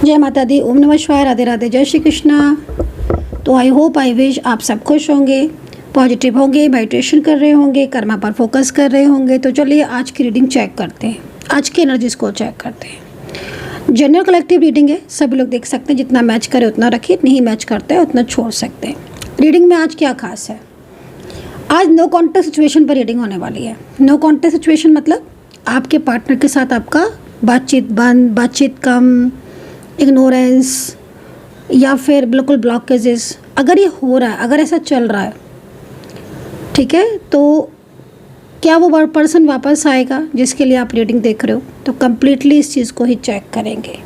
जय माता दी, ओम नमः शिवाय, राधे राधे, जय श्री कृष्णा। तो आई होप आई विश आप सब खुश होंगे, पॉजिटिव होंगे, मेडिटेशन कर रहे होंगे, कर्मा पर फोकस कर रहे होंगे। तो चलिए आज की रीडिंग चेक करते हैं, आज की एनर्जीज को चेक करते हैं। जनरल कलेक्टिव रीडिंग है, सभी लोग देख सकते हैं, जितना मैच करे उतना रखिए, नहीं मैच करते हैं उतना छोड़ सकते हैं। रीडिंग में आज क्या खास है, आज नो कॉन्टेक्ट सिचुएशन पर रीडिंग होने वाली है। नो कॉन्टेक्ट सिचुएशन मतलब आपके पार्टनर के साथ आपका बातचीत बंद, बातचीत कम, इग्नोरेंस या फिर बिल्कुल ब्लॉकेजेस, अगर ये हो रहा है, अगर ऐसा चल रहा है, ठीक है, तो क्या वो पर्सन वापस आएगा जिसके लिए आप रीडिंग देख रहे हो? तो कम्प्लीटली इस चीज़ को ही चेक करेंगे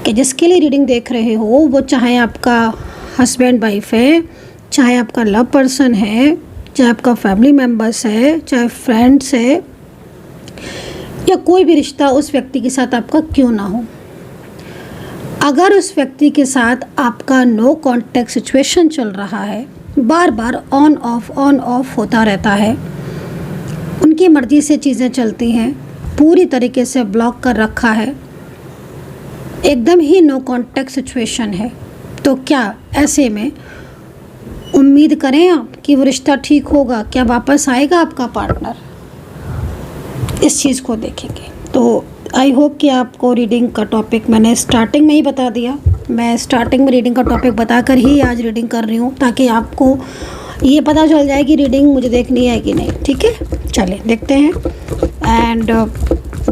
कि जिसके लिए रीडिंग देख रहे हो वो चाहे आपका हस्बैंड वाइफ है, चाहे आपका लव पर्सन है, चाहे आपका फैमिली मेम्बर्स है, चाहे फ्रेंड्स है, या कोई भी रिश्ता उस व्यक्ति के साथ आपका क्यों ना हो, अगर उस व्यक्ति के साथ आपका नो कॉन्टैक्ट सिचुएशन चल रहा है, बार बार ऑन ऑफ होता रहता है, उनकी मर्ज़ी से चीज़ें चलती हैं, पूरी तरीके से ब्लॉक कर रखा है, एकदम ही नो कॉन्टैक्ट सिचुएशन है, तो क्या ऐसे में उम्मीद करें आप कि वो रिश्ता ठीक होगा? क्या वापस आएगा आपका पार्टनर? इस चीज़ को देखेंगे। तो आई होप कि आपको रीडिंग का टॉपिक मैंने स्टार्टिंग में ही बता दिया। मैं स्टार्टिंग में रीडिंग का टॉपिक बताकर ही आज रीडिंग कर रही हूँ, ताकि आपको ये पता चल जाए कि रीडिंग मुझे देखनी है कि नहीं। ठीक है, चलिए देखते हैं। एंड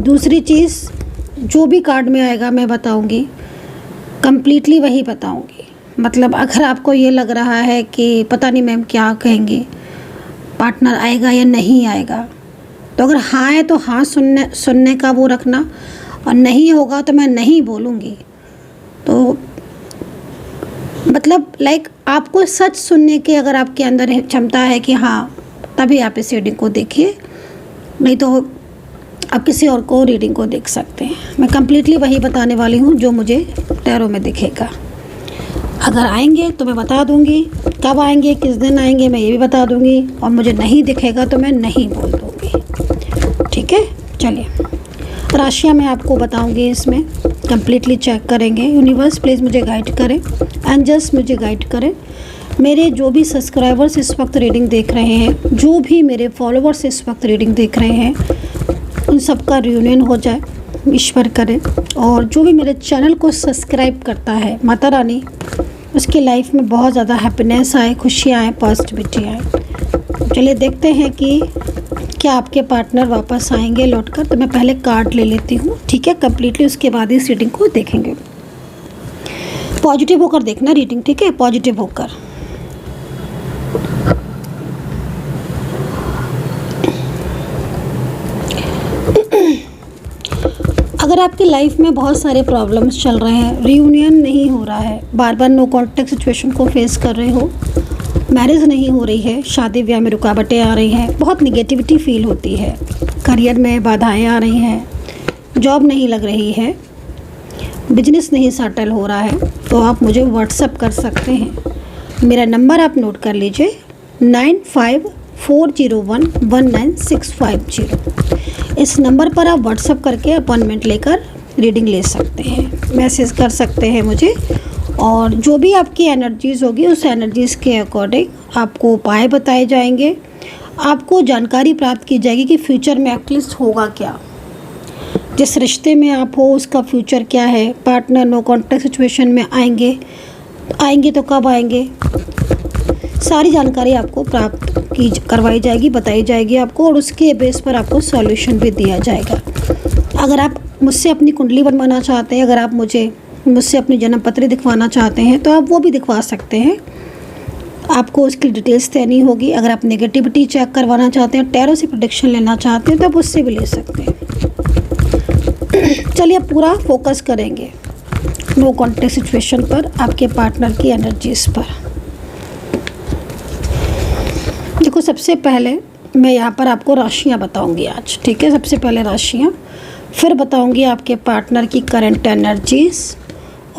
दूसरी चीज़, जो भी कार्ड में आएगा मैं बताऊँगी, कम्प्लीटली वही बताऊँगी। मतलब अगर आपको ये लग रहा है कि पता नहीं मैम क्या कहेंगे, पार्टनर आएगा या नहीं आएगा, तो अगर हाँ है तो हाँ सुनने का वो रखना, और नहीं होगा तो मैं नहीं बोलूँगी। तो मतलब लाइक आपको सच सुनने के अगर आपके अंदर क्षमता है कि हाँ, तभी आप इस रीडिंग को देखिए, नहीं तो आप किसी और को रीडिंग को देख सकते हैं। मैं कम्प्लीटली वही बताने वाली हूँ जो मुझे टैरो में दिखेगा। अगर आएंगे तो मैं बता दूँगी, कब आएंगे, किस दिन आएंगे, मैं ये भी बता दूँगी, और मुझे नहीं दिखेगा तो मैं नहीं बोल दूँगी। ठीक है, चलिए राशियाँ मैं आपको बताऊंगी, इसमें कम्प्लीटली चेक करेंगे। यूनिवर्स प्लीज़ मुझे गाइड करें, एंजल्स मुझे गाइड करें। मेरे जो भी सब्सक्राइबर्स इस वक्त रीडिंग देख रहे हैं, जो भी मेरे फॉलोअर्स इस वक्त रीडिंग देख रहे हैं, उन सबका रियूनियन हो जाए, ईश्वर करे। और जो भी मेरे चैनल को सब्सक्राइब करता है, माता रानी उसकी लाइफ में बहुत ज़्यादा हैप्पीनेस आए, खुशियाँ आए, पॉजिटिविटी आए। चलिए देखते हैं कि क्या आपके पार्टनर वापस आएंगे लौटकर। तो मैं पहले कार्ड ले लेती हूँ, ठीक है, कम्प्लीटली, उसके बाद इस रीडिंग को देखेंगे। पॉजिटिव होकर देखना रीडिंग, ठीक है, पॉजिटिव होकर। अगर आपकी लाइफ में बहुत सारे प्रॉब्लम्स चल रहे हैं, रियूनियन नहीं हो रहा है, बार बार नो कॉन्टैक्ट सिचुएशन को फेस कर रहे हो, मैरिज नहीं हो रही है, शादी ब्याह में रुकावटें आ रही हैं, बहुत निगेटिविटी फील होती है, करियर में बाधाएं आ रही हैं, जॉब नहीं लग रही है, बिजनेस नहीं सेटल हो रहा है, तो आप मुझे व्हाट्सअप कर सकते हैं। मेरा नंबर आप नोट कर लीजिए, 9540119650। इस नंबर पर आप व्हाट्सअप करके अपॉइंटमेंट लेकर रीडिंग ले सकते हैं, मैसेज कर सकते हैं मुझे, और जो भी आपकी एनर्जीज़ होगी उस एनर्जीज़ के अकॉर्डिंग आपको उपाय बताए जाएंगे, आपको जानकारी प्राप्त की जाएगी कि फ्यूचर में एटलीस्ट होगा क्या, जिस रिश्ते में आप हो उसका फ्यूचर क्या है। पार्टनर नो कॉन्टैक्ट सिचुएशन में आएंगे तो कब आएंगे, सारी जानकारी आपको प्राप्त करवाई जाएगी, बताई जाएगी आपको, और उसके बेस पर आपको सॉल्यूशन भी दिया जाएगा। अगर आप मुझसे अपनी कुंडली बनवाना चाहते हैं, अगर आप मुझसे अपनी जन्म पत्री दिखवाना चाहते हैं, तो आप वो भी दिखवा सकते हैं, आपको उसकी डिटेल्स देनी होगी। अगर आप नेगेटिविटी चेक करवाना चाहते हैं, टैरो से प्रेडिक्शन लेना चाहते हैं, तो आप उससे भी ले सकते हैं। चलिए अब पूरा फोकस करेंगे नो कॉन्टैक्ट सिचुएशन पर, आपके पार्टनर की एनर्जीज पर। देखो, सबसे पहले मैं यहाँ पर आपको राशियाँ बताऊँगी आज, ठीक है, सबसे पहले राशियाँ, फिर बताऊँगी आपके पार्टनर की करंट एनर्जीज,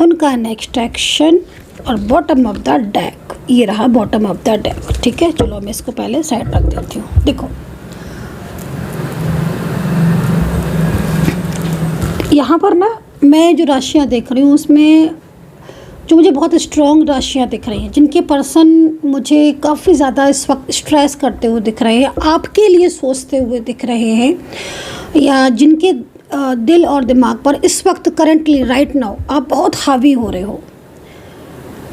उनका नेक्स्ट एक्शन, और बॉटम ऑफ द डेक। ये रहा बॉटम ऑफ द डेक, ठीक है। चलो मैं इसको पहले साइड रख देती हूँ। देखो यहाँ पर ना मैं जो राशियाँ देख रही हूँ उसमें जो मुझे बहुत स्ट्रॉन्ग राशियाँ दिख रही हैं, जिनके पर्सन मुझे काफ़ी ज़्यादा इस वक्त स्ट्रेस करते हुए दिख रहे हैं, आपके लिए सोचते हुए दिख रहे हैं, या जिनके दिल और दिमाग पर इस वक्त करंटली राइट नाउ आप बहुत हावी हो रहे हो,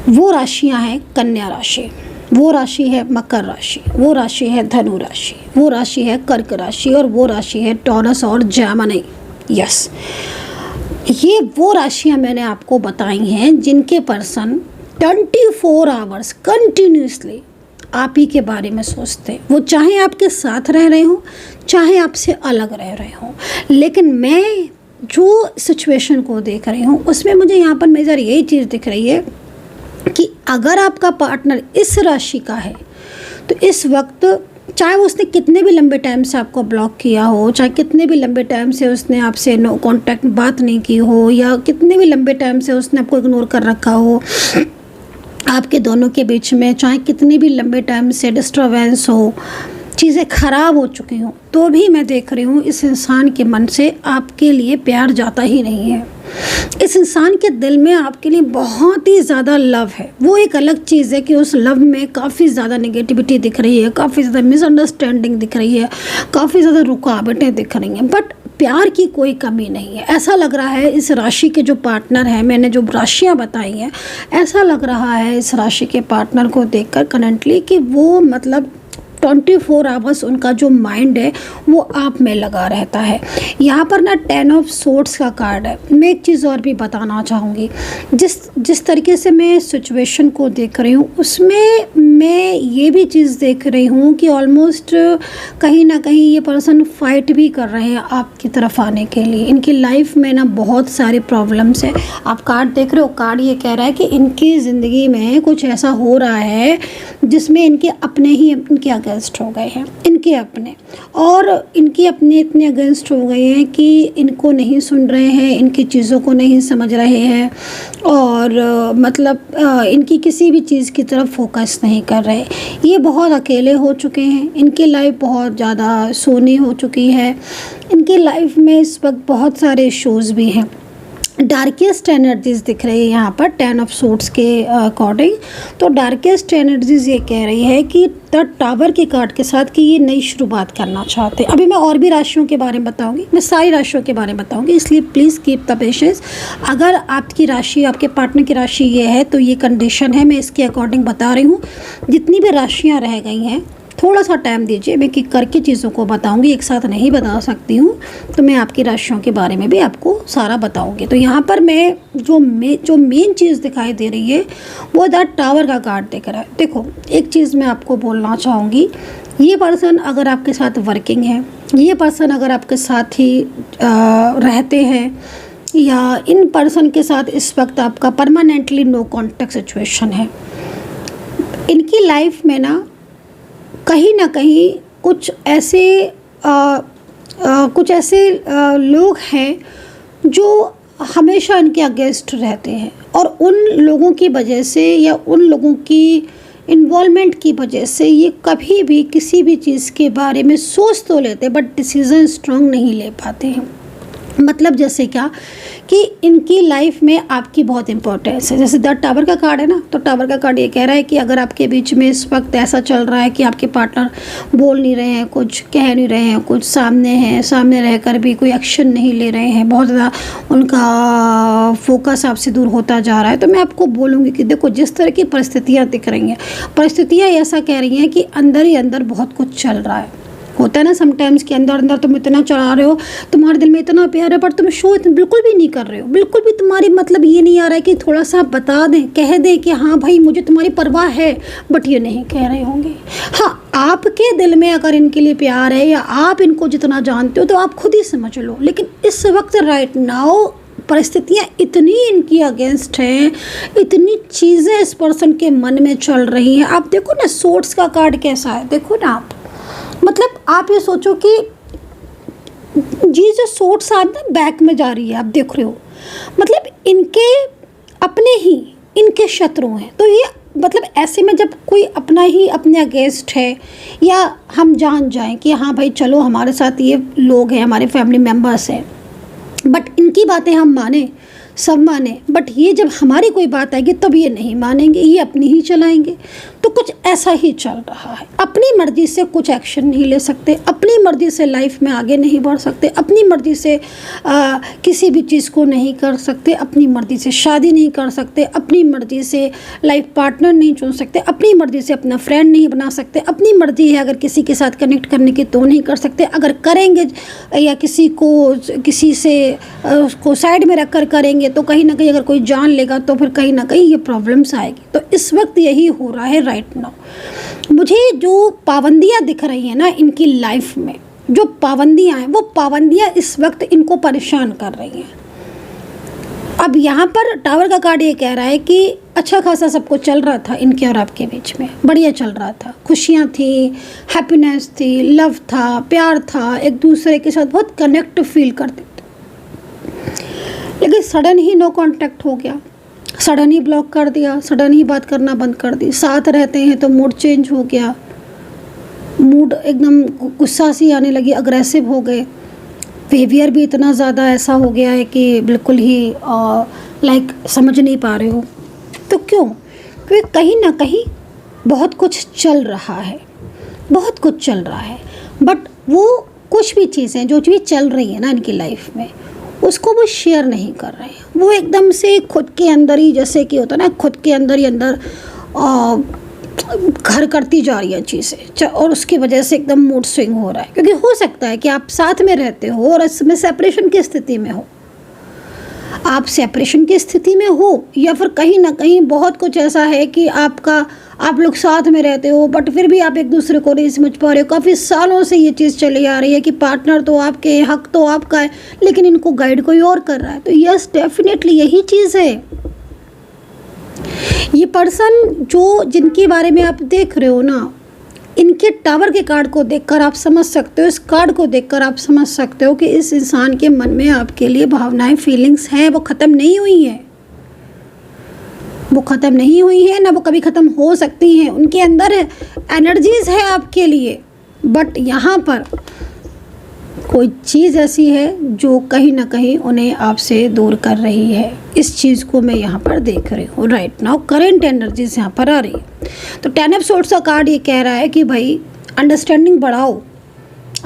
वो राशियाँ हैं कन्या राशि, वो राशि है मकर राशि, वो राशि है धनु राशि, वो राशि है कर्क राशि, और वो राशि है टॉरस और जेमिनी। यस, ये वो राशियां मैंने आपको बताई हैं जिनके पर्सन 24 आवर्स कंटिन्यूसली आप ही के बारे में सोचते हैं। वो चाहे आपके साथ रह रहे हो, चाहे आपसे अलग रह रहे हो, लेकिन मैं जो सिचुएशन को देख रही हूँ उसमें मुझे यहाँ पर मेजर यही चीज़ दिख रही है कि अगर आपका पार्टनर इस राशि का है तो इस वक्त चाहे वो उसने कितने भी लंबे टाइम से आपको ब्लॉक किया हो, चाहे कितने भी लंबे टाइम से उसने आपसे नो कांटेक्ट बात नहीं की हो, या कितने भी लंबे टाइम से उसने आपको इग्नोर कर रखा हो, आपके दोनों के बीच में चाहे कितने भी लंबे टाइम से डिस्टर्बेंस हो, चीज़ें ख़राब हो चुकी हों, तो भी मैं देख रही हूँ इस इंसान के मन से आपके लिए प्यार जाता ही नहीं है। इस इंसान के दिल में आपके लिए बहुत ही ज़्यादा लव है। वो एक अलग चीज़ है कि उस लव में काफ़ी ज़्यादा नेगेटिविटी दिख रही है, काफ़ी ज़्यादा मिसअंडरस्टैंडिंग दिख रही है, काफ़ी ज़्यादा रुकावटें दिख रही हैं, बट प्यार की कोई कमी नहीं है। ऐसा लग रहा है इस राशि के जो पार्टनर हैं, मैंने जो राशियाँ बताई हैं, ऐसा लग रहा है इस राशि के पार्टनर को देखकर करंटली कि वो मतलब 24 आवर्स उनका जो माइंड है वो आप में लगा रहता है। यहाँ पर ना 10 ऑफ सोर्ड्स का कार्ड है। मैं एक चीज़ और भी बताना चाहूँगी, जिस तरीके से मैं सिचुएशन को देख रही हूँ उसमें मैं ये भी चीज़ देख रही हूँ कि ऑलमोस्ट कहीं ना कहीं ये पर्सन फाइट भी कर रहे हैं आपकी तरफ आने के लिए। इनकी लाइफ में ना बहुत सारे प्रॉब्लम्स है। आप कार्ड देख रहे हो, कार्ड ये कह रहा है कि इनकी ज़िंदगी में कुछ ऐसा हो रहा है जिसमें इनके अपने ही इनके अगेंस्ट हो गए हैं, इनके अपने, और इनके अपने इतने अगेंस्ट हो गए हैं कि इनको नहीं सुन रहे हैं, इनकी चीज़ों को नहीं समझ रहे हैं, और मतलब इनकी किसी भी चीज़ की तरफ फोकस नहीं कर रहे। ये बहुत अकेले हो चुके हैं, इनकी लाइफ बहुत ज़्यादा सोनी हो चुकी है, इनकी लाइफ में इस वक्त बहुत सारे इश्यूज़ भी हैं। डार्केस्ट एनर्जीज़ दिख रही है यहाँ पर 10 ऑफ सोर्ड्स के अकॉर्डिंग। तो डार्केस्ट एनर्जीज़ ये कह रही है कि द टावर के कार्ड के साथ कि ये नई शुरुआत करना चाहते हैं। अभी मैं और भी राशियों के बारे में बताऊंगी, मैं सारी राशियों के बारे में बताऊंगी, इसलिए प्लीज़ कीप द पेशेंस। अगर आपकी राशि, आपके पार्टनर की राशि ये है तो ये कंडीशन है, मैं इसके अकॉर्डिंग बता रही हूँ। जितनी भी राशियाँ रह गई हैं थोड़ा सा टाइम दीजिए, मैं कि करके चीज़ों को बताऊंगी, एक साथ नहीं बता सकती हूँ, तो मैं आपकी राशियों के बारे में भी आपको सारा बताऊंगी। तो यहाँ पर मैं जो मेन चीज़ दिखाई दे रही है वो द टावर का कार्ड दिख रहा है। देखो, एक चीज़ मैं आपको बोलना चाहूँगी, ये पर्सन अगर आपके साथ वर्किंग है, ये पर्सन अगर आपके साथ ही रहते हैं, या इन पर्सन के साथ इस वक्त आपका परमानेंटली नो कॉन्टेक्ट सिचुएशन है, इनकी लाइफ में ना कहीं कुछ ऐसे लोग हैं जो हमेशा इनके अगेंस्ट रहते हैं, और उन लोगों की वजह से या उन लोगों की इन्वॉल्वमेंट की वजह से ये कभी भी किसी भी चीज़ के बारे में सोच तो लेते बट डिसीज़न स्ट्रांग नहीं ले पाते हैं। मतलब जैसे क्या कि इनकी लाइफ में आपकी बहुत इंपॉर्टेंस है। जैसे द टावर का कार्ड है ना, तो टावर का कार्ड ये कह रहा है कि अगर आपके बीच में इस वक्त ऐसा चल रहा है कि आपके पार्टनर बोल नहीं रहे हैं, कुछ कह नहीं रहे हैं, कुछ सामने रहकर भी कोई एक्शन नहीं ले रहे हैं, बहुत ज़्यादा उनका फोकस आपसे दूर होता जा रहा है, तो मैं आपको बोलूँगी कि देखो, जिस तरह की परिस्थितियाँ दिख रही हैं, परिस्थितियाँ ऐसा कह रही हैं कि अंदर ही अंदर बहुत कुछ चल रहा है। होता है ना समटाइम्स कि अंदर तुम इतना चढ़ा रहे हो, तुम्हारे दिल में इतना प्यार है, पर तुम शो बिल्कुल भी नहीं कर रहे हो, बिल्कुल भी तुम्हारी मतलब ये नहीं आ रहा है कि थोड़ा सा बता दें, कह दें कि हाँ भाई मुझे तुम्हारी परवाह है, बट ये नहीं कह रहे होंगे। हाँ, आपके दिल में अगर इनके लिए प्यार है या आप इनको जितना जानते हो तो आप खुद ही समझ लो, लेकिन इस वक्त राइट नाउ परिस्थितियाँ इतनी इनकी अगेंस्ट हैं, इतनी चीज़ें इस पर्सन के मन में चल रही हैं। आप देखो ना, सोर्ड्स का कार्ड कैसा है, देखो ना आप, मतलब आप ये सोचो कि जी जो सोर्ड्स आर्म ना बैक में जा रही है, आप देख रहे हो, मतलब इनके अपने ही इनके शत्रु हैं। तो ये मतलब ऐसे में जब कोई अपना ही अपने अगेंस्ट है, या हम जान जाएं कि हाँ भाई चलो हमारे साथ ये लोग हैं, हमारे फैमिली मेम्बर्स हैं, बट इनकी बातें हम माने, सब माने, बट ये जब हमारी कोई बात आएगी तब ये नहीं मानेंगे, ये अपनी ही चलाएंगे। तो कुछ ऐसा ही चल रहा है। अपनी मर्जी से कुछ एक्शन नहीं ले सकते, अपनी मर्जी से लाइफ में आगे नहीं बढ़ सकते, अपनी मर्जी से किसी भी चीज़ को नहीं कर सकते, अपनी मर्जी से शादी नहीं कर सकते, अपनी मर्जी से लाइफ पार्टनर नहीं चुन सकते, अपनी मर्जी से अपना फ्रेंड नहीं बना सकते। अपनी मर्जी है अगर किसी के साथ कनेक्ट करने की तो नहीं कर सकते, अगर करेंगे या किसी से उसको साइड में रख कर करेंगे तो कहीं ना कहीं अगर कोई जान लेगा तो फिर कहीं ना कहीं ये प्रॉब्लम्स आएगी। तो इस वक्त यही हो रहा है राइट नाउ। मुझे जो पाबंदियां दिख रही हैं ना इनकी लाइफ में, जो पाबंदियां हैं, वो पाबंदियां इस वक्त इनको परेशान कर रही हैं। अब यहाँ पर टावर का कार्ड ये कह रहा है कि अच्छा खासा सब कुछ चल रहा था इनके और आपके बीच में, बढ़िया चल रहा था, खुशियाँ थी, हैप्पीनेस थी, लव था, प्यार था, एक दूसरे के साथ बहुत कनेक्ट फील करते थे। लेकिन सडन ही नो कांटेक्ट हो गया, सडन ही ब्लॉक कर दिया, सडन ही बात करना बंद कर दी। साथ रहते हैं तो मूड चेंज हो गया, मूड एकदम गुस्सा सी आने लगी, अग्रेसिव हो गए, बिहेवियर भी इतना ज़्यादा ऐसा हो गया है कि बिल्कुल ही लाइक समझ नहीं पा रहे हो। तो क्यों? क्योंकि कहीं ना कहीं बहुत कुछ चल रहा है, बहुत कुछ चल रहा है, बट वो कुछ भी चीज़ें जो चीज़ चल रही है ना इनकी लाइफ में उसको वो शेयर नहीं कर रहे हैं। वो एकदम से खुद के अंदर ही, जैसे कि होता है ना, खुद के अंदर ही अंदर घर करती जा रही हैं चीज़ें, और उसकी वजह से एकदम मूड स्विंग हो रहा है। क्योंकि हो सकता है कि आप साथ में रहते हो और इसमें सेपरेशन की स्थिति में हो, आप सेपरेशन की स्थिति में हो, या फिर कहीं ना कहीं बहुत कुछ ऐसा है कि आप लोग साथ में रहते हो बट फिर भी आप एक दूसरे को नहीं समझ पा रहे हो। काफ़ी सालों से ये चीज़ चली आ रही है कि पार्टनर तो आपके, हक तो आपका है, लेकिन इनको गाइड कोई और कर रहा है। तो यस, डेफिनेटली यही चीज़ है। ये पर्सन जिनके बारे में आप देख रहे हो ना, इनके टावर के कार्ड को देखकर आप समझ सकते हो, इस कार्ड को देखकर आप समझ सकते हो कि इस इंसान के मन में आपके लिए भावनाएं, फीलिंग्स हैं, वो ख़त्म नहीं हुई हैं, वो ख़त्म नहीं हुई है, ना वो कभी ख़त्म हो सकती हैं। उनके अंदर एनर्जीज़ है आपके लिए, बट यहाँ पर कोई चीज़ ऐसी है जो कहीं ना कहीं उन्हें आपसे दूर कर रही है। इस चीज़ को मैं यहाँ पर देख रही हूँ राइट नाउ। करेंट एनर्जीज यहाँ पर आ रही है। तो 10 ऑफ सोर्ड्स का कार्ड ये कह रहा है कि भाई अंडरस्टैंडिंग बढ़ाओ,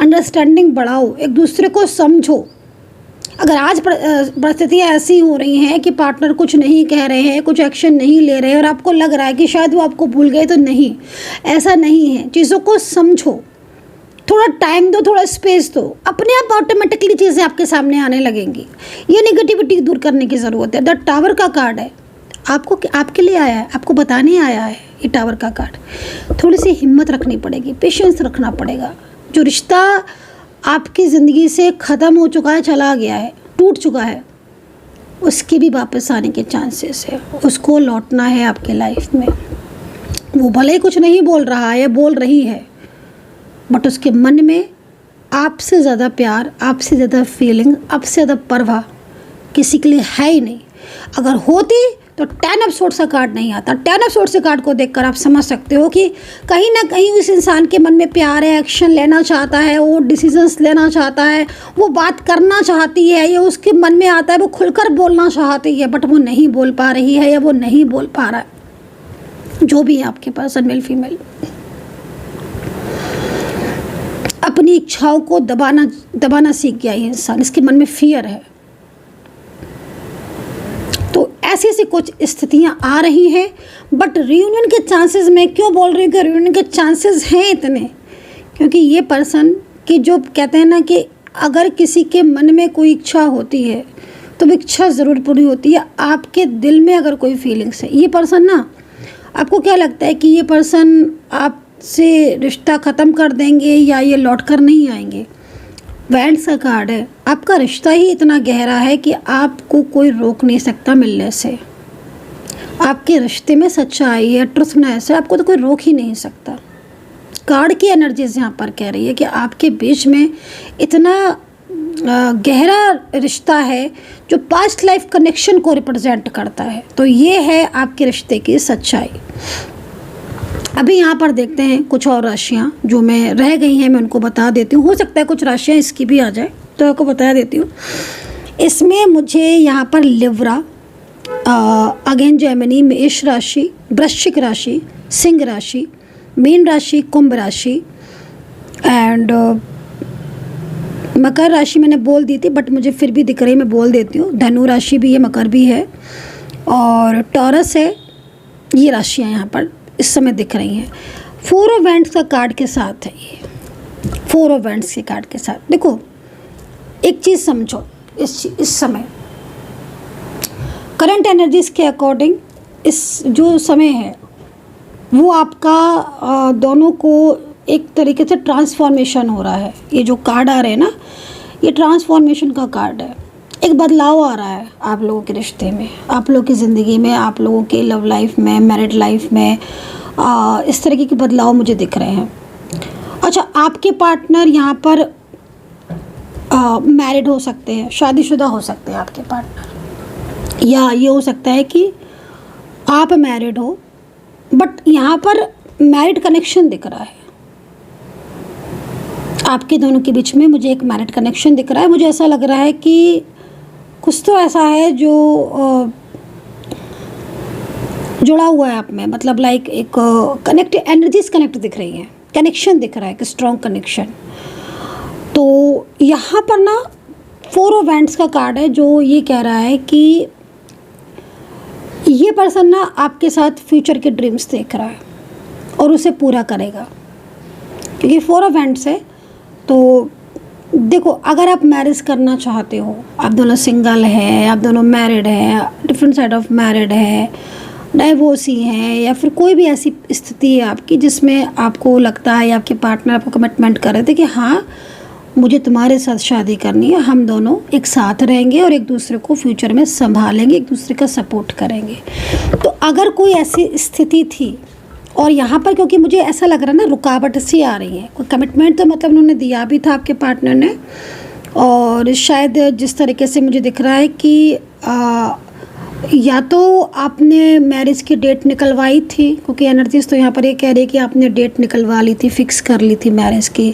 अंडरस्टैंडिंग बढ़ाओ, एक दूसरे को समझो। अगर आज परिस्थितियाँ ऐसी हो रही हैं कि पार्टनर कुछ नहीं कह रहे हैं, कुछ एक्शन नहीं ले रहे हैं और आपको लग रहा है कि शायद वो आपको भूल गए, तो नहीं, ऐसा नहीं है। चीज़ों को समझो, थोड़ा टाइम दो, थोड़ा स्पेस दो, अपने आप ऑटोमेटिकली चीज़ें आपके सामने आने लगेंगी। ये नेगेटिविटी दूर करने की ज़रूरत है। द टावर का कार्ड है, आपके लिए आया है, आपको बताने आया है ये टावर का कार्ड। थोड़ी सी हिम्मत रखनी पड़ेगी, पेशेंस रखना पड़ेगा। जो रिश्ता आपकी ज़िंदगी से ख़त्म हो चुका है, चला गया है, टूट चुका है, उसके भी वापस आने के चांसेस है। उसको लौटना है आपके लाइफ में। वो भले ही कुछ नहीं बोल रहा है, बोल रही है, बट उसके मन में आपसे ज़्यादा प्यार, आपसे ज़्यादा फीलिंग, आपसे ज़्यादा परवाह किसी के लिए है ही नहीं। अगर होती तो 10 ऑफ सोर्ड्स का कार्ड नहीं आता। 10 ऑफ सोर्ड्स के कार्ड को देखकर आप समझ सकते हो कि कहीं ना कहीं उस इंसान के मन में प्यार है, एक्शन लेना चाहता है, वो डिसीजंस लेना चाहता है, वो बात करना चाहती है, ये उसके मन में आता है, वो खुलकर बोलना चाहती है, बट वो नहीं बोल पा रही है या वो नहीं बोल पा रहा है। जो भी है आपके पास, मेल फीमेल, अपनी इच्छाओं को दबाना सीख गया ये इंसान। इसके मन में फियर है। तो ऐसी कुछ स्थितियां आ रही हैं, बट रियूनियन के चांसेस, मैं क्यों बोल रही हूँ कि रियूनियन के चांसेस हैं इतने, क्योंकि ये पर्सन की जो कहते हैं ना कि अगर किसी के मन में कोई इच्छा होती है तो वो इच्छा ज़रूर पूरी होती है। आपके दिल में अगर कोई फीलिंग्स है, ये पर्सन ना, आपको क्या लगता है कि ये पर्सन आपसे रिश्ता ख़त्म कर देंगे या ये लौट कर नहीं आएंगे? वैंड्स का कार्ड है। आपका रिश्ता ही इतना गहरा है कि आपको कोई रोक नहीं सकता मिलने से। आपके रिश्ते में सच्चाई है, ट्रुथनेस है, आपको तो कोई रोक ही नहीं सकता। कार्ड की एनर्जीज यहाँ पर कह रही है कि आपके बीच में इतना गहरा रिश्ता है जो पास्ट लाइफ कनेक्शन को रिप्रेजेंट करता है। तो ये है आपके रिश्ते की सच्चाई। अभी यहाँ पर देखते हैं कुछ और राशियाँ जो मैं रह गई हैं, मैं उनको बता देती हूँ। हो सकता है कुछ राशियाँ इसकी भी आ जाए, तो आपको बता देती हूँ। इसमें मुझे यहाँ पर लिब्रा, अगेन जेमिनी, मेष राशि, वृश्चिक राशि, सिंह राशि, मीन राशि, कुंभ राशि एंड मकर राशि मैंने बोल दी थी बट मुझे फिर भी दिख रही है, मैं बोल देती हूँ। धनु राशि भी है, मकर भी है और टॉरस है। ये राशियाँ यहाँ पर इस समय दिख रही हैं। 4 ऑफ वैंड्स का कार्ड के साथ है ये, 4 ऑफ वैंड्स के कार्ड के साथ। देखो एक चीज़ समझो, इस समय करंट एनर्जीज के अकॉर्डिंग इस जो समय है वो आपका दोनों को एक तरीके से ट्रांसफॉर्मेशन हो रहा है। ये जो कार्ड आ रहे हैं ना, ये ट्रांसफॉर्मेशन का कार्ड है। एक बदलाव आ रहा है आप लोगों के रिश्ते में, आप लोगों की ज़िंदगी में, आप लोगों के लव लाइफ में, मैरिड लाइफ में, इस तरीके के बदलाव मुझे दिख रहे हैं। अच्छा, आपके पार्टनर यहाँ पर मैरिड हो सकते हैं, शादीशुदा हो सकते हैं आपके पार्टनर, या ये हो सकता है कि आप मैरिड हो बट यहाँ पर मैरिड कनेक्शन दिख रहा है। आपके दोनों के बीच में मुझे एक मैरिड कनेक्शन दिख रहा है। मुझे ऐसा लग रहा है कि कुछ तो ऐसा है जो जुड़ा हुआ है आप में, मतलब लाइक एक कनेक्ट एनर्जीज कनेक्ट दिख रही हैं, कनेक्शन दिख रहा है, एक स्ट्रॉन्ग कनेक्शन। तो यहाँ पर ना 4 ऑफ वैंड्स का कार्ड है जो ये कह रहा है कि ये पर्सन ना आपके साथ फ्यूचर के ड्रीम्स देख रहा है और उसे पूरा करेगा, क्योंकि 4 ऑफ वैंड्स है। तो देखो, अगर आप मैरिज करना चाहते हो, आप दोनों सिंगल हैं, आप दोनों मैरिड हैं, डिफरेंट साइड ऑफ मैरिड है, डाइवोर्सी हैं, या फिर कोई भी ऐसी स्थिति है आपकी जिसमें आपको लगता है या आपके पार्टनर आपको कमिटमेंट कर रहे थे कि हाँ मुझे तुम्हारे साथ शादी करनी है, हम दोनों एक साथ रहेंगे और एक दूसरे को फ्यूचर में संभालेंगे, एक दूसरे का सपोर्ट करेंगे। तो अगर कोई ऐसी स्थिति थी, और यहाँ पर क्योंकि मुझे ऐसा लग रहा है ना रुकावट सी आ रही है, कोई कमिटमेंट तो मतलब उन्होंने दिया भी था आपके पार्टनर ने, और शायद जिस तरीके से मुझे दिख रहा है कि या तो आपने मैरिज की डेट निकलवाई थी, क्योंकि एनर्जीज तो यहाँ पर ये कह रही है कि आपने डेट निकलवा ली थी, फिक्स कर ली थी मैरिज की,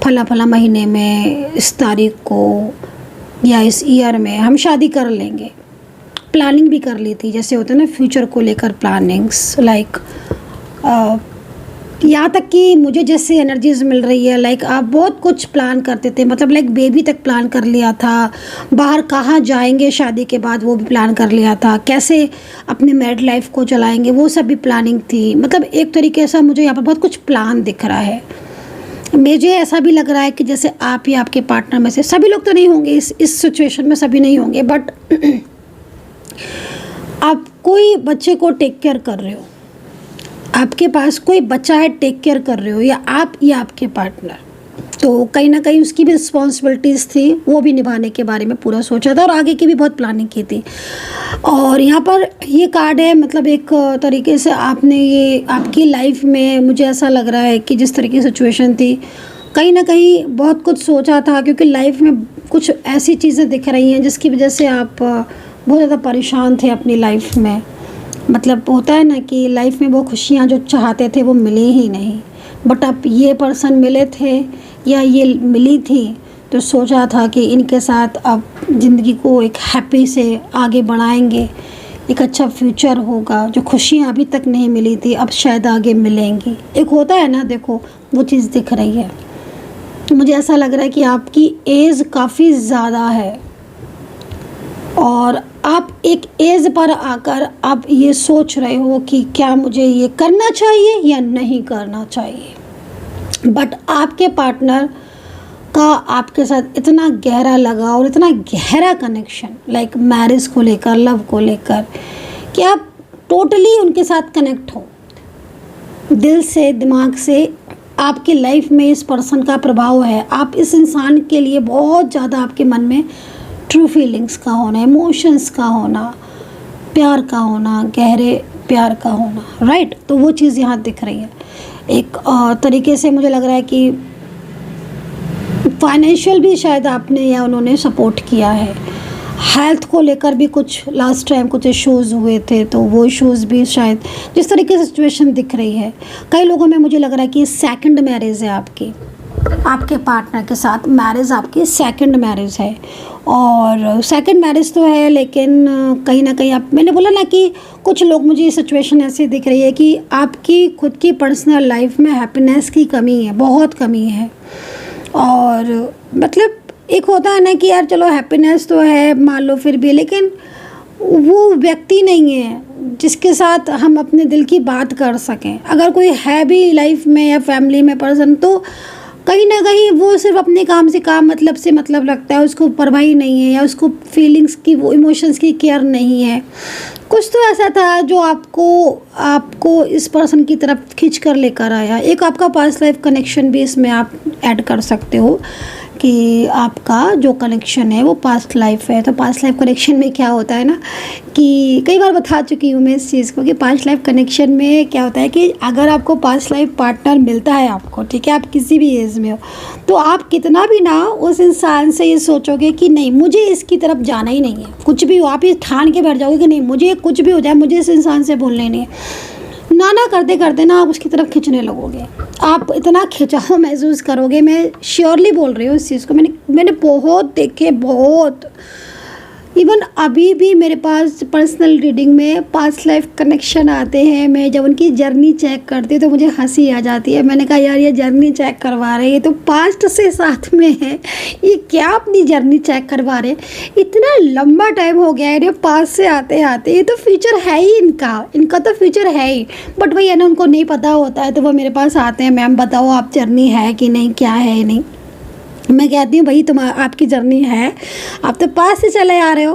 फला फला महीने में, इस तारीख को या इस ईयर में हम शादी कर लेंगे, प्लानिंग भी कर ली थी। जैसे होता है ना फ्यूचर को लेकर प्लानिंग्स, लाइक यहाँ तक कि मुझे जैसे एनर्जीज मिल रही है, लाइक आप बहुत कुछ प्लान करते थे, मतलब लाइक बेबी तक प्लान कर लिया था, बाहर कहाँ जाएंगे शादी के बाद वो भी प्लान कर लिया था, कैसे अपनी मैरिड लाइफ को चलाएंगे वो सब भी प्लानिंग थी। मतलब एक तरीके से मुझे यहाँ पर बहुत कुछ प्लान दिख रहा है। मुझे ऐसा भी लग रहा है कि जैसे आप या आपके पार्टनर में से, सभी लोग तो नहीं होंगे इस सिचुएशन में, सभी नहीं होंगे, बट आप कोई बच्चे को टेक केयर कर रहे हो, आपके पास कोई बच्चा है टेक केयर कर रहे हो, या आप या आपके पार्टनर, तो कहीं ना कहीं उसकी भी रिस्पॉन्सिबिलिटीज़ थी, वो भी निभाने के बारे में पूरा सोचा था और आगे की भी बहुत प्लानिंग की थी। और यहाँ पर ये कार्ड है, मतलब एक तरीके से आपने ये आपकी लाइफ में, मुझे ऐसा लग रहा है कि जिस तरीके की सिचुएशन थी, कहीं ना कहीं बहुत कुछ सोचा था, क्योंकि लाइफ में कुछ ऐसी चीज़ें दिख रही हैं जिसकी वजह से आप बहुत ज़्यादा परेशान थे अपनी लाइफ में। मतलब होता है ना कि लाइफ में वो खुशियाँ जो चाहते थे वो मिली ही नहीं, बट अब ये पर्सन मिले थे या ये मिली थी तो सोचा था कि इनके साथ अब ज़िंदगी को एक हैप्पी से आगे बढ़ाएंगे, एक अच्छा फ्यूचर होगा, जो खुशियाँ अभी तक नहीं मिली थी अब शायद आगे मिलेंगी। एक होता है ना, देखो वो चीज़ दिख रही है। मुझे ऐसा लग रहा है कि आपकी एज काफ़ी ज़्यादा है और आप एक एज पर आकर आप ये सोच रहे हो कि क्या मुझे ये करना चाहिए या नहीं करना चाहिए। बट आपके पार्टनर का आपके साथ इतना गहरा लगाव और इतना गहरा कनेक्शन, लाइक मैरिज को लेकर, लव को लेकर, कि आप टोटली उनके साथ कनेक्ट हो दिल से, दिमाग से। आपकी लाइफ में इस पर्सन का प्रभाव है, आप इस इंसान के लिए बहुत ज़्यादा, आपके मन में ट्रू फीलिंग्स का होना, इमोशंस का होना, प्यार का होना, गहरे प्यार का होना, राइट। तो वो चीज़ यहाँ दिख रही है। एक तरीके से मुझे लग रहा है कि फाइनेंशियल भी शायद आपने या उन्होंने सपोर्ट किया है। हेल्थ को लेकर भी कुछ लास्ट टाइम कुछ इश्यूज़ हुए थे, तो वो इश्यूज़ भी शायद, जिस तरीके से सिचुएशन दिख रही है, कई लोगों में मुझे लग रहा है कि सेकंड मैरिज है आपकी, आपके पार्टनर के साथ मैरिज आपकी सेकंड मैरिज है, और सेकंड मैरिज तो है, लेकिन कहीं ना कहीं आप, मैंने बोला ना कि कुछ लोग, मुझे ये सिचुएशन ऐसी दिख रही है कि आपकी खुद की पर्सनल लाइफ में हैप्पीनेस की कमी है, बहुत कमी है। और मतलब एक होता है ना कि यार चलो हैप्पीनेस तो है मान लो फिर भी, लेकिन वो व्यक्ति नहीं है जिसके साथ हम अपने दिल की बात कर सकें। अगर कोई है भी लाइफ में या फैमिली में पर्सन, तो कहीं ना कहीं वो सिर्फ अपने काम से काम, मतलब से मतलब रखता है, उसको परवाह ही नहीं है, या उसको फीलिंग्स की, वो इमोशंस की केयर नहीं है। कुछ तो ऐसा था जो आपको इस पर्सन की तरफ खींच कर लेकर आया। एक आपका पास्ट लाइफ कनेक्शन भी इसमें आप ऐड कर सकते हो कि आपका जो कनेक्शन है वो पास्ट लाइफ है। तो पास्ट लाइफ कनेक्शन में क्या होता है ना, कि कई बार बता चुकी हूँ मैं इस चीज़ को, कि पास्ट लाइफ कनेक्शन में क्या होता है कि अगर आपको पास्ट लाइफ पार्टनर मिलता है आपको, ठीक है, आप किसी भी एज में हो, तो आप कितना भी ना उस इंसान से ये सोचोगे कि नहीं मुझे इसकी तरफ जाना ही नहीं है, कुछ भी हो, आप ये ठान के बैठ जाओगे कि नहीं मुझे कुछ भी हो जाए मुझे इस इंसान से बोलना ही नहीं है। ना करते करते ना आप उसकी तरफ खींचने लगोगे, आप इतना खिंचाव महसूस करोगे। मैं श्योरली बोल रही हूँ इस चीज़ को, मैंने बहुत देखे, बहुत। इवन अभी भी मेरे पास पर्सनल रीडिंग में पास्ट लाइफ कनेक्शन आते हैं। मैं जब उनकी जर्नी चेक करती हूँ तो मुझे हंसी आ जाती है। मैंने कहा यार ये जर्नी चेक करवा रहे हैं, तो पास्ट से साथ में है, ये क्या अपनी जर्नी चेक करवा रहे हैं। इतना लंबा टाइम हो गया है ये पास्ट से आते आते, ये तो फ्यूचर है ही इनका तो फ्यूचर है ही, बट वही है ना, उनको नहीं पता होता है, तो वो मेरे पास आते हैं, मैम बताओ आप जर्नी है कि नहीं, क्या है नहीं। मैं कहती हूँ भाई आपकी जर्नी है, आप तो पास से चले आ रहे हो,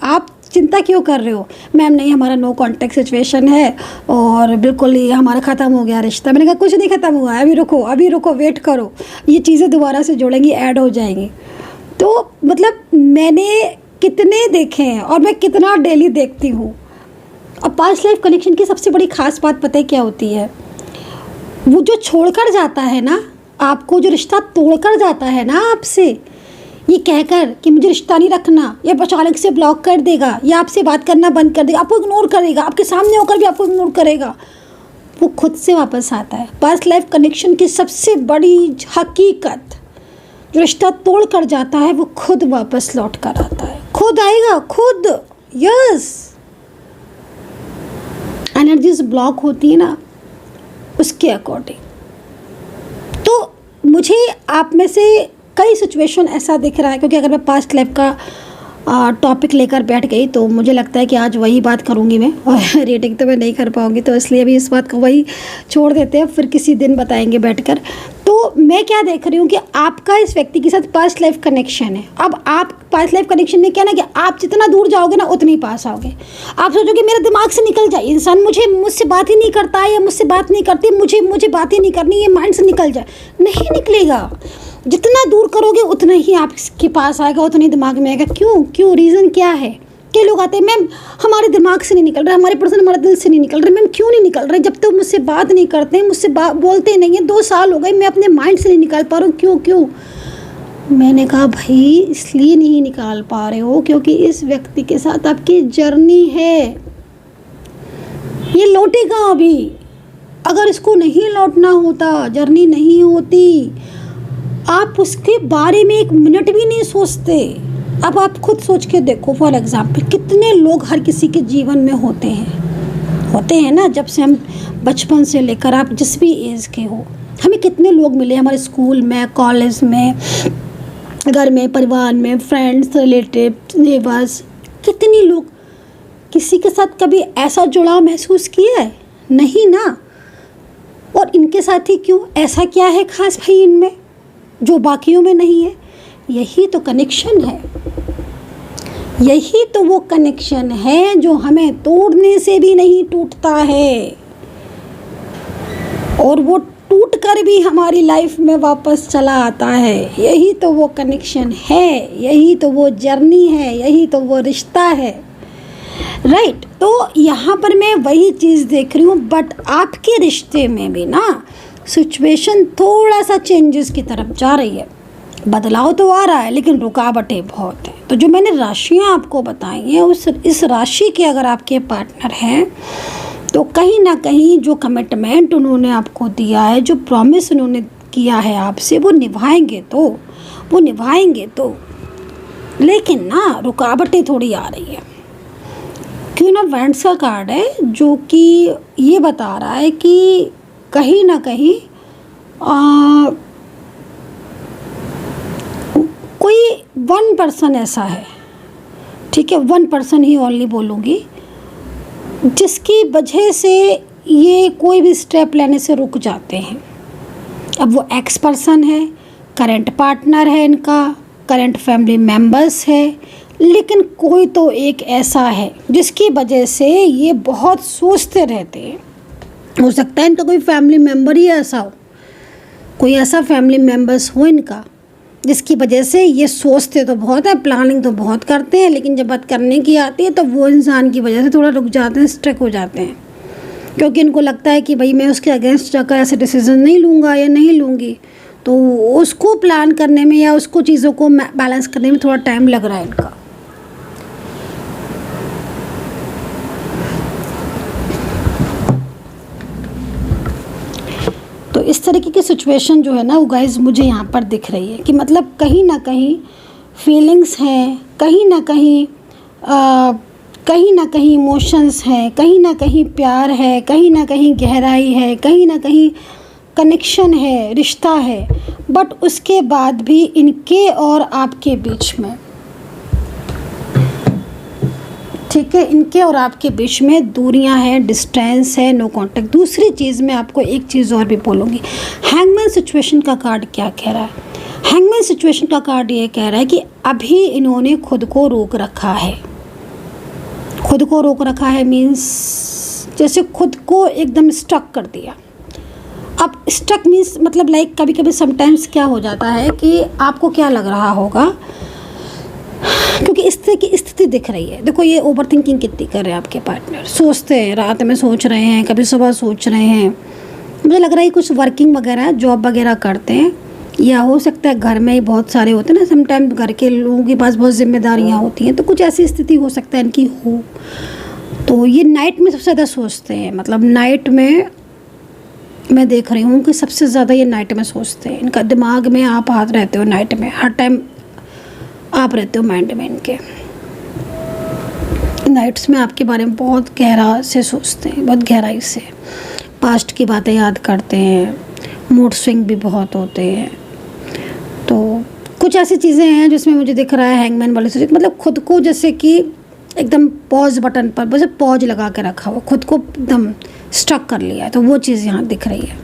आप चिंता क्यों कर रहे हो। मैम नहीं हमारा नो कॉन्टेक्ट सिचुएशन है और बिल्कुल ही हमारा ख़त्म हो गया रिश्ता। मैंने कहा कुछ नहीं ख़त्म हुआ है, अभी रुको वेट करो, ये चीज़ें दोबारा से जोड़ेंगी, ऐड हो जाएंगी। तो मतलब मैंने कितने देखे हैं और मैं कितना डेली देखती हूँ। और पास्ट लाइफ कनेक्शन की सबसे बड़ी ख़ास बात पता है क्या होती है, वो जो छोड़कर जाता है ना आपको, जो रिश्ता तोड़कर जाता है ना आपसे, ये कहकर कि मुझे रिश्ता नहीं रखना, या अचानक से ब्लॉक कर देगा, या आपसे बात करना बंद कर देगा, आपको इग्नोर करेगा, आपके सामने होकर भी आपको इग्नोर करेगा, वो खुद से वापस आता है। पास्ट लाइफ कनेक्शन की सबसे बड़ी हकीकत, जो रिश्ता तोड़ कर जाता है वो खुद वापस लौट कर आता है, खुद आएगा, खुद। यस, एनर्जीज ब्लॉक होती है ना उसके अकॉर्डिंग। तो मुझे आप में से कई सिचुएशन ऐसा दिख रहा है, क्योंकि अगर मैं पास्ट लाइफ का टॉपिक लेकर बैठ गई तो मुझे लगता है कि आज वही बात करूँगी मैं, और रीडिंग तो मैं नहीं कर पाऊँगी, तो इसलिए अभी इस बात को वही छोड़ देते हैं, फिर किसी दिन बताएंगे बैठकर। तो मैं क्या देख रही हूँ कि आपका इस व्यक्ति के साथ पास्ट लाइफ कनेक्शन है। अब आप पास्ट लाइफ कनेक्शन में क्या ना कि आप जितना दूर जाओगे ना उतनी पास आओगे। आप सोचोगे मेरे दिमाग से निकल जाए इंसान, मुझसे बात ही नहीं करता है, या मुझसे बात नहीं करती, मुझे बात ही नहीं करनी, ये माइंड से निकल जाए, नहीं निकलेगा। जितना दूर करोगे उतना ही आपके पास आएगा, उतना ही दिमाग में आएगा। क्यों रीज़न क्या है। कई लोग आते हैं मैम हमारे दिमाग से नहीं निकल रहा, हमारे पर्सन हमारे दिल से नहीं निकल रहे। मैम क्यों नहीं निकल रहे, जब तक मुझसे बात नहीं करते हैं, मुझसे बोलते नहीं हैं, 2 साल हो गए, मैं अपने माइंड से नहीं निकाल पा रहा हूँ। क्यों मैंने कहा भाई इसलिए नहीं निकाल पा रहे हो क्योंकि इस व्यक्ति के साथ आपकी जर्नी है, ये लौटेगा अभी। अगर इसको नहीं लौटना होता, जर्नी नहीं होती, आप उसके बारे में 1 मिनट भी नहीं सोचते। अब आप खुद सोच के देखो, फॉर एग्जाम्पल कितने लोग हर किसी के जीवन में होते हैं ना, जब से हम बचपन से लेकर आप जिस भी एज के हो, हमें कितने लोग मिले हमारे स्कूल में, कॉलेज में, घर में, परिवार में, फ्रेंड्स, रिलेटिव, नेबर्स, कितने लोग। किसी के साथ कभी ऐसा जुड़ाव महसूस किया है? नहीं ना। और इनके साथ ही क्यों, ऐसा क्या है खास भाई इनमें जो बाकियों में नहीं है? यही तो कनेक्शन है, यही तो वो कनेक्शन है जो हमें तोड़ने से भी नहीं टूटता है, और वो टूट कर भी हमारी लाइफ में वापस चला आता है। यही तो वो कनेक्शन है, यही तो वो जर्नी है, यही तो वो रिश्ता है, राइट। तो यहाँ पर मैं वही चीज़ देख रही हूँ, बट आपके रिश्ते में भी ना सिचुएशन थोड़ा सा चेंजेस की तरफ जा रही है। बदलाव तो आ रहा है लेकिन रुकावटें बहुत हैं। तो जो मैंने राशियाँ आपको बताई हैं, इस राशि के अगर आपके पार्टनर हैं तो कहीं ना कहीं जो कमिटमेंट उन्होंने आपको दिया है, जो प्रॉमिस उन्होंने किया है आपसे वो निभाएंगे तो लेकिन ना रुकावटें थोड़ी आ रही है। क्वीन ऑफ वैंड्स का कार्ड है जो कि ये बता रहा है कि कहीं ना कहीं कोई 1% ऐसा है, ठीक है, 1% ही ओनली बोलूँगी, जिसकी वजह से ये कोई भी स्टेप लेने से रुक जाते हैं। अब वो एक्स पर्सन है, करंट पार्टनर है, इनका करंट फैमिली मेम्बर्स है, लेकिन कोई तो एक ऐसा है जिसकी वजह से ये बहुत सोचते रहते हैं। हो सकता है इनका कोई फैमिली मेम्बर ही ऐसा हो, कोई ऐसा फैमिली मेम्बर्स हो इनका जिसकी वजह से ये सोचते तो बहुत है, प्लानिंग तो बहुत करते हैं, लेकिन जब बात करने की आती है तो वो इंसान की वजह से थोड़ा रुक जाते हैं, स्ट्रक हो जाते हैं, क्योंकि इनको लगता है कि भाई मैं उसके अगेंस्ट जाकर ऐसे डिसीजन नहीं लूँगा या नहीं लूँगी, तो उसको प्लान करने में या उसको चीज़ों को बैलेंस करने में थोड़ा टाइम लग रहा है इनका। तो इस तरीके की सिचुएशन जो है ना वो गाइस मुझे यहाँ पर दिख रही है कि मतलब कहीं ना कहीं फीलिंग्स हैं, कहीं ना कहीं इमोशंस हैं, कहीं ना कहीं प्यार है, कहीं ना कहीं गहराई है, कहीं ना कहीं कनेक्शन है, रिश्ता है, बट उसके बाद भी इनके और आपके बीच में, ठीक है, इनके और आपके बीच में दूरियां हैं, डिस्टेंस है, नो कांटेक्ट। दूसरी चीज़ मैं आपको एक चीज़ और भी बोलूँगी, हैंगमैन सिचुएशन का कार्ड क्या कह रहा है? हैंगमैन सिचुएशन का कार्ड ये कह रहा है कि अभी इन्होंने खुद को रोक रखा है। खुद को रोक रखा है मीन्स जैसे खुद को एकदम स्टक कर दिया। अब स्टक मीन्स मतलब लाइक कभी कभी समटाइम्स क्या हो जाता है कि आपको क्या लग रहा होगा, क्योंकि इस तरह की स्थिति दिख रही है। देखो ये ओवर थिंकिंग कितनी कर रहे हैं आपके पार्टनर, सोचते हैं, रात में सोच रहे हैं, कभी सुबह सोच रहे हैं। मुझे लग रहा है कुछ वर्किंग वगैरह जॉब वगैरह करते हैं, या हो सकता है घर में ही बहुत सारे होते हैं ना, समटाइम घर के लोगों के पास बहुत जिम्मेदारियां होती हैं, तो कुछ ऐसी स्थिति हो सकता है इनकी हो। तो ये नाइट में सबसे ज़्यादा सोचते हैं, मतलब नाइट में मैं देख रही हूँ कि सबसे ज़्यादा ये नाइट में सोचते हैं। इनका दिमाग में आप हाथ रहते हो, नाइट में हर टाइम आप रहते हो माइंड में इनके। नाइट्स में आपके बारे में बहुत गहरा से सोचते हैं, बहुत गहराई से पास्ट की बातें याद करते हैं, मूड स्विंग भी बहुत होते हैं। तो कुछ ऐसी चीज़ें हैं जिसमें मुझे दिख रहा है हैंगमैन वाले से, मतलब खुद को जैसे कि एकदम पॉज बटन पर बस पॉज लगा के रखा हुआ, खुद को एकदम स्टक कर लिया है, तो वो चीज़ यहाँ दिख रही है।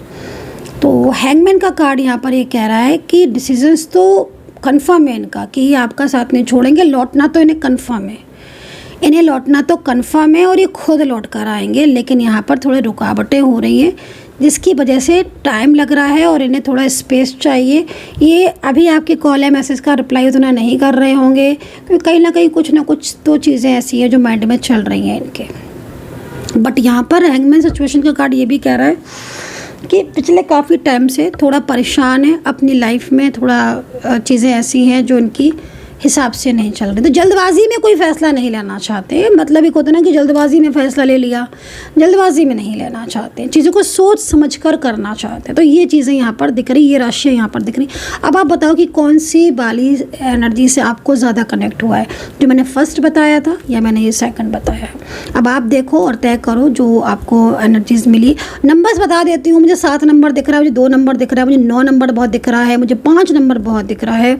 तो हैंगमैन का कार्ड यहाँ पर ये कह रहा है कि डिसीजंस तो कंफर्म है इनका कि ये आपका साथ नहीं छोड़ेंगे, लौटना तो इन्हें कंफर्म है, इन्हें लौटना तो कंफर्म है और ये खुद लौट कर आएंगे, लेकिन यहाँ पर थोड़े रुकावटें हो रही हैं जिसकी वजह से टाइम लग रहा है और इन्हें थोड़ा स्पेस चाहिए। ये अभी आपके कॉल या मैसेज का रिप्लाई उतना नहीं कर रहे होंगे, क्योंकि कहीं ना कुछ तो चीज़ें ऐसी हैं जो माइंड में चल रही हैं इनके। बट यहाँ पर हैंगमैन सिचुएशन का कार्ड ये भी कह रहा है कि पिछले काफ़ी टाइम से थोड़ा परेशान है अपनी लाइफ में, थोड़ा चीज़ें ऐसी हैं जो इनकी हिसाब से नहीं चल रही, तो जल्दबाजी में कोई फ़ैसला नहीं लेना चाहते। मतलब एक होता है ना कि जल्दबाजी में फ़ैसला ले लिया, जल्दबाजी में नहीं लेना चाहते, चीज़ों को सोच समझ कर करना चाहते हैं। तो ये चीज़ें यहाँ पर दिख रही, ये राशियाँ यहाँ पर दिख रही। अब आप बताओ कि कौन सी वाली एनर्जी से आपको ज़्यादा कनेक्ट हुआ है, जो मैंने फर्स्ट बताया था या मैंने ये सेकंड बताया है। अब आप देखो और तय करो जो आपको एनर्जीज़ मिली। नंबर्स बता देती हूँ, मुझे 7 नंबर दिख रहा है, मुझे 2 नंबर दिख रहा है, मुझे 9 नंबर बहुत दिख रहा है, मुझे 5 नंबर बहुत दिख रहा है।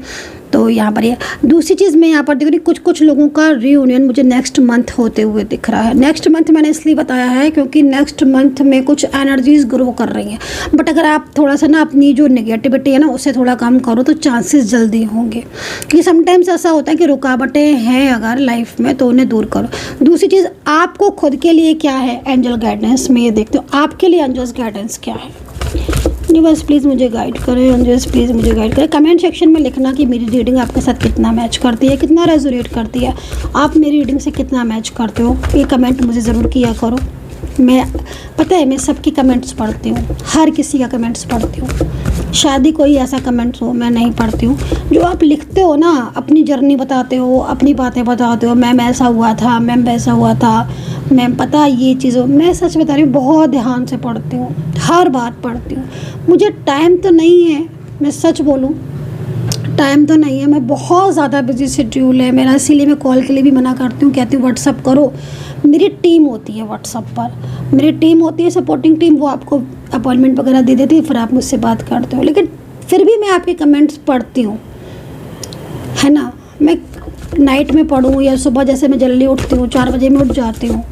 तो यहाँ पर ये दूसरी चीज़ मैं यहाँ पर देख रही, कुछ लोगों का रियूनियन मुझे नेक्स्ट मंथ होते हुए दिख रहा है। नेक्स्ट मंथ मैंने इसलिए बताया है क्योंकि नेक्स्ट मंथ में कुछ एनर्जीज़ ग्रो कर रही हैं, बट अगर आप थोड़ा सा ना अपनी जो नेगेटिविटी है ना उससे थोड़ा कम करो तो चांसेस जल्दी होंगे, क्योंकि समटाइम्स ऐसा होता है कि रुकावटें हैं अगर लाइफ में तो उन्हें दूर करो। दूसरी चीज़ आपको खुद के लिए क्या है एंजल गाइडेंस में, ये देखते हो आपके लिए एंजल्स गाइडेंस क्या है। यूनिवर्स प्लीज़ मुझे गाइड करें, यूनिवर्स प्लीज़ मुझे गाइड करें। कमेंट सेक्शन में लिखना कि मेरी रीडिंग आपके साथ कितना मैच करती है, कितना रेजोनेट करती है, आप मेरी रीडिंग से कितना मैच करते हो, ये कमेंट मुझे ज़रूर किया करो। मैं पता है मैं सबकी कमेंट्स पढ़ती हूँ, हर किसी का कमेंट्स पढ़ती हूँ। शायद ही कोई ऐसा कमेंट्स हो मैं नहीं पढ़ती हूँ। जो आप लिखते हो ना, अपनी जर्नी बताते हो, अपनी बातें बताते हो, मैम ऐसा हुआ था, मैम वैसा हुआ था, मैम पता ये चीज़ हो, मैं सच बता रही हूँ बहुत ध्यान से पढ़ती हूँ, हर बात पढ़ती हूँ। मुझे टाइम तो नहीं है, मैं सच बोलूँ टाइम तो नहीं है, मैं बहुत ज़्यादा बिजी शेड्यूल है मेरा, इसीलिए मैं कॉल के लिए भी मना करती हूँ, कहती हूँ व्हाट्सअप करो। मेरी टीम होती है व्हाट्सअप पर, मेरी टीम होती है सपोर्टिंग टीम, वो आपको अपॉइंटमेंट वगैरह दे देती है, फिर आप मुझसे बात करते हो। लेकिन फिर भी मैं आपके कमेंट्स पढ़ती हूँ, है ना। मैं नाइट में पढ़ूँ या सुबह, जैसे मैं जल्दी उठती हूँ 4 बजे मैं उठ जाती हूँ,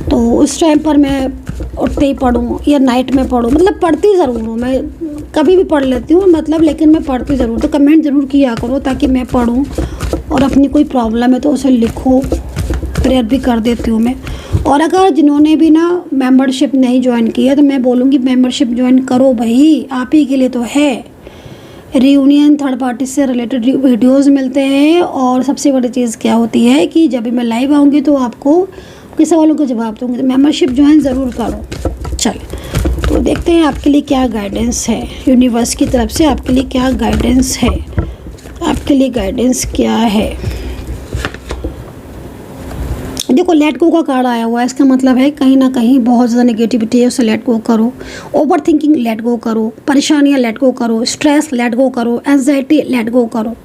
तो उस टाइम पर मैं उठते ही पढ़ूँ या नाइट में पढ़ूँ, मतलब पढ़ती ज़रूर हूँ मैं, कभी भी पढ़ लेती हूँ मतलब, लेकिन मैं पढ़ती ज़रूर। तो कमेंट ज़रूर किया करो ताकि मैं पढ़ूँ, और अपनी कोई प्रॉब्लम है तो उसे लिखो, प्रेयर भी कर देती हूँ मैं। और अगर जिन्होंने भी ना मेंबरशिप नहीं ज्वाइन की है तो मैं बोलूँगी मेंबरशिप ज्वाइन करो भाई, आप ही के लिए तो है। रियूनियन थर्ड पार्टी से रिलेटेड वीडियोज़ मिलते हैं, और सबसे बड़ी चीज़ क्या होती है कि जब भी मैं लाइव आऊँगी तो आपको के सवालों का जवाब दूँगी, तो मेंबरशिप ज्वाइन ज़रूर करो। चलिए तो देखते हैं आपके लिए क्या गाइडेंस है, यूनिवर्स की तरफ से आपके लिए क्या गाइडेंस है, आपके लिए गाइडेंस क्या है। देखो लेट गो का कार्ड आया हुआ है, इसका मतलब है कहीं ना कहीं बहुत ज़्यादा नेगेटिविटी है, उसे लेट गो करो। ओवर थिंकिंग लेट गो करो, परेशानियाँ लेट गो करो, स्ट्रेस लेट गो करो, एंजाइटी लेट गो करो।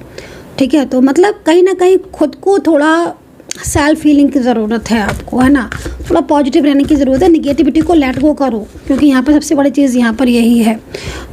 ठीक है, तो मतलब कहीं ना कहीं खुद को थोड़ा सेल्फ हीलिंग की ज़रूरत है आपको, है ना, थोड़ा पॉजिटिव रहने की ज़रूरत है। निगेटिविटी को लेट गो करो, क्योंकि यहाँ पर सबसे बड़ी चीज़ यहाँ पर यही है।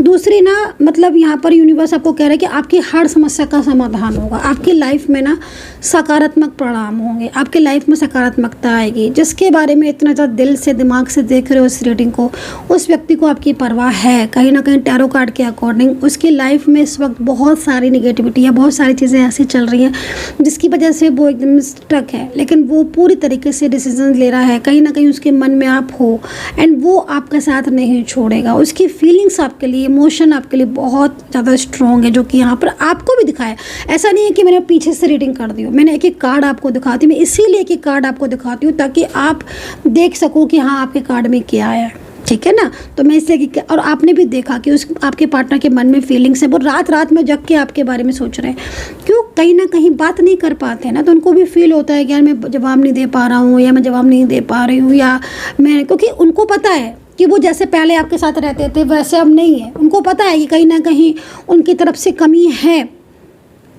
दूसरी ना मतलब यहाँ पर यूनिवर्स आपको कह रहा है कि आपकी हर समस्या का समाधान होगा, आपकी लाइफ में ना सकारात्मक परिणाम होंगे, आपकी लाइफ में सकारात्मकता आएगी। जिसके बारे में इतना ज़्यादा दिल से दिमाग से देख रहे हो इस रीडिंग को, उस व्यक्ति को आपकी परवाह है कहीं ना कहीं टैरो कार्ड के अकॉर्डिंग। उसकी लाइफ में इस वक्त बहुत सारी निगेटिविटी है, बहुत सारी चीज़ें ऐसी चल रही हैं जिसकी वजह से वो एकदम स्टक है, लेकिन वो पूरी तरीके से डिसीजन ले रहा है। कहीं ना कहीं उसके मन में आप हो, एंड वो आपका साथ नहीं छोड़ेगा। उसकी फीलिंग्स आपके लिए, इमोशन आपके लिए बहुत ज़्यादा स्ट्रॉन्ग है, जो कि यहाँ पर आपको भी दिखाया। ऐसा नहीं है कि मैंने पीछे से रीडिंग कर दी हो, मैंने एक एक कार्ड आपको दिखाती हूँ। मैं इसीलिए एक एक कार्ड आपको दिखाती हूँ ताकि आप देख सको कि हाँ आपके कार्ड में क्या है, ठीक है ना। तो मैं इसलिए, और आपने भी देखा कि उस आपके पार्टनर के मन में फीलिंग्स है, वो रात रात में जग के आपके बारे में सोच रहे हैं। क्यों, कहीं ना कहीं बात नहीं कर पाते हैं ना, तो उनको भी फील होता है कि यार मैं जवाब नहीं दे पा रहा हूँ, या मैं जवाब नहीं दे पा रही हूँ, या मैं, क्योंकि उनको पता है कि वो जैसे पहले आपके साथ रहते थे वैसे अब नहीं है। उनको पता है कि कहीं ना कहीं उनकी तरफ से कमी है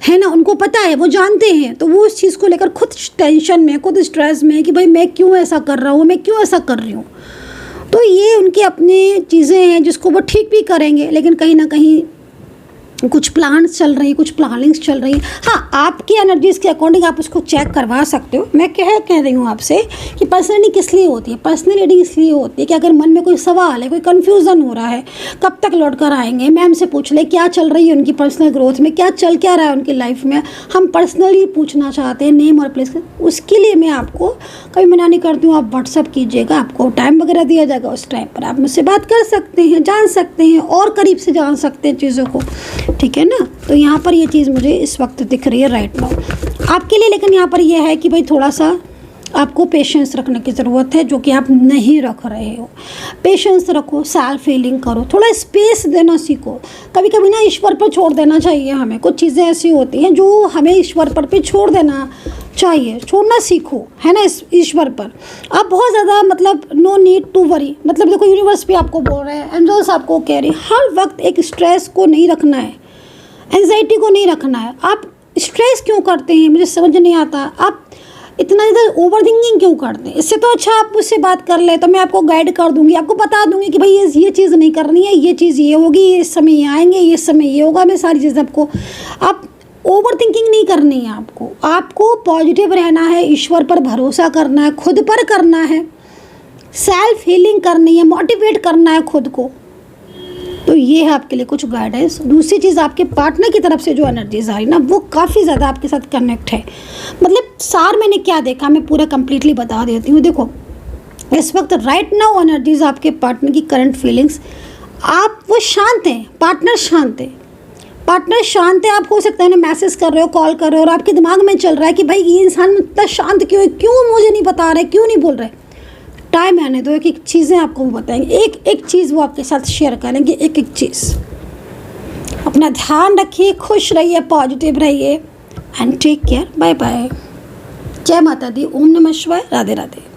ना, उनको पता है, वो जानते हैं। तो वो उस चीज़ को लेकर खुद टेंशन में, खुद स्ट्रेस में कि भाई मैं क्यों ऐसा कर रहा हूँ, मैं क्यों ऐसा कर रही हूँ। तो ये उनकी अपनी चीज़ें हैं जिसको वो ठीक भी करेंगे, लेकिन कहीं ना कहीं कुछ प्लान्स चल रही हैं, कुछ प्लानिंग्स चल रही हैं। हाँ, आपकी एनर्जीज़ के अकॉर्डिंग आप उसको चेक करवा सकते हो। मैं कह रही हूँ आपसे कि पर्सनली किस लिए होती है, पर्सनल रीडिंग इसलिए होती है कि अगर मन में कोई सवाल है, कोई कन्फ्यूज़न हो रहा है, कब तक लौट कर आएंगे, मैम से पूछ ले क्या चल रही है उनकी पर्सनल ग्रोथ में, क्या चल क्या रहा है उनकी लाइफ में, हम पर्सनली पूछना चाहते हैं नेम और प्लेस। उसके लिए मैं आपको कभी मना नहीं करती हूँ, आप व्हाट्सअप कीजिएगा, आपको टाइम वगैरह दिया जाएगा, उस टाइम पर आप मुझसे बात कर सकते हैं, जान सकते हैं, और करीब से जान सकते हैं चीज़ों को, ठीक है ना। तो यहाँ पर ये चीज़ मुझे इस वक्त दिख रही है राइट नाउ आपके लिए। लेकिन यहाँ पर यह है कि भाई थोड़ा सा आपको पेशेंस रखने की ज़रूरत है, जो कि आप नहीं रख रहे हो। पेशेंस रखो, सेल्फ हीलिंग करो, थोड़ा स्पेस देना सीखो। कभी कभी ना ईश्वर पर छोड़ देना चाहिए हमें, कुछ चीज़ें ऐसी होती हैं जो हमें ईश्वर पर छोड़ देना चाहिए, छोड़ना सीखो, है ना, इस ईश्वर पर। आप बहुत ज़्यादा मतलब नो नीड टू वरी, मतलब देखो यूनिवर्स भी आपको बोल रहे हैं, एंजल्स आपको कह रहे हैं, हर वक्त एक स्ट्रेस को नहीं रखना है, एंजाइटी को नहीं रखना है। आप स्ट्रेस क्यों करते हैं, मुझे समझ नहीं आता। आप इतना ज़्यादा ओवर थिंकिंग क्यों करते हैं? इससे तो अच्छा आप मुझसे बात कर ले, तो मैं आपको गाइड कर दूंगी, आपको बता दूंगी कि भाई ये चीज़ नहीं करनी है, ये चीज़ ये होगी, इस समय ये आएंगे, ये समय ये होगा। मैं सारी चीज़ें आपको, आप ओवर थिंकिंग नहीं करनी है आपको पॉजिटिव रहना है, ईश्वर पर भरोसा करना है, खुद पर करना है, सेल्फ हीलिंग करनी है, मोटिवेट करना है खुद को। तो ये है आपके लिए कुछ गाइडेंस। दूसरी चीज़, आपके पार्टनर की तरफ से जो एनर्जीज आ रही ना, वो काफ़ी ज़्यादा आपके साथ कनेक्ट है। मतलब सार मैंने क्या देखा, मैं पूरा कंप्लीटली बता देती हूँ। देखो इस वक्त राइट नाउ एनर्जीज आपके पार्टनर की करंट फीलिंग्स, आप वो शांत हैं, पार्टनर शांत है, पार्टनर शांत है। आप हो सकता है ना मैसेज कर रहे हो, कॉल कर रहे हो, और आपके दिमाग में चल रहा है कि भाई ये इंसान इतना शांत क्यों है, क्यों मुझे नहीं बता रहे, क्यों नहीं बोल रहे। टाइम आने दो, एक एक चीज़ें आपको वो बताएंगे, एक एक चीज़ वो आपके साथ शेयर करेंगे, एक एक चीज़। अपना ध्यान रखिए, खुश रहिए, पॉजिटिव रहिए and take care. Bye bye. जय माता दी। ओम नमः शिवाय। राधे राधे।